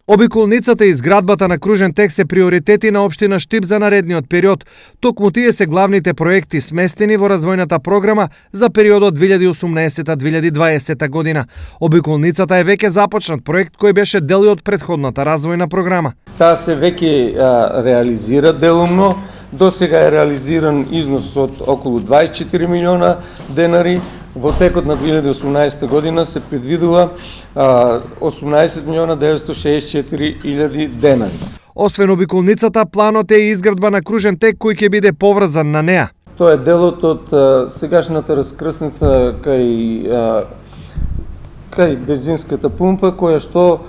Обиколницата и изградбата на кружен тек се приоритети на општина Штип за наредниот период. Токму тие се главните проекти сместени во развојната програма за периодот 2018-2020 година. Обиколницата е веќе започнат проект кој беше дел од претходната развојна програма. Таа се веќе реализира делумно. До сега е реализиран износ од околу 24 милиона денари. Во текот на 2018 година се предвидува 18 милиона 964 илјади денари. Освен обиколницата, планот е и изградба на кружен тек кој ќе биде поврзан на неа. Тоа е делот од сегашната раскрсница кај бензинската пумпа, која што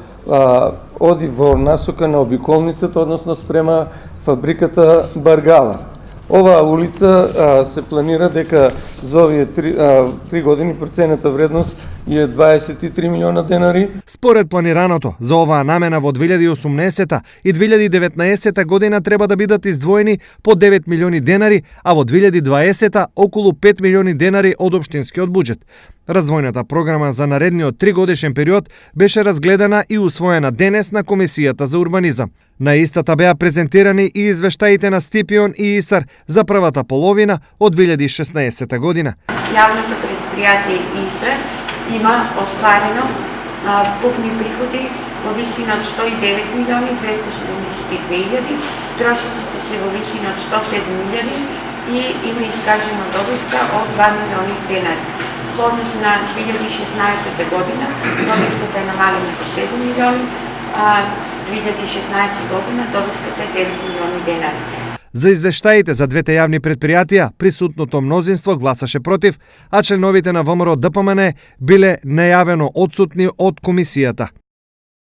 оди во насока на обиколницата, односно спрема фабриката Баргала. Оваа улица се планира дека за овие 3 години проценета вредност е 23 милиона денари. Според планираното, за оваа намена во 2018 и 2019 година треба да бидат издвоени по 9 милиони денари, а во 2020 околу 5 милиони денари од општинскиот буџет. Развојната програма за наредниот 3-годишен период беше разгледана и усвоена денес на Комисијата за урбанизам. На истата беа презентирани и извештаите на Стипион и ИСАР за првата половина од 2016 година. Јавното предпријатие ИСАР има остварено вкупни приходи во висина од 109 милиони 272 илјади, трошиците се во висина од 107 илјади и има искажена добивка од 2 милиони денари. Во однос на 2016 година добивката е намалена до 7 милиони, а 2016 година добивката е 9 милиони денари. За извештаите за двете јавни предпријатија, присутното мнозинство гласаше против, а членовите на ВМРО ДПМН биле најавено одсутни од комисијата.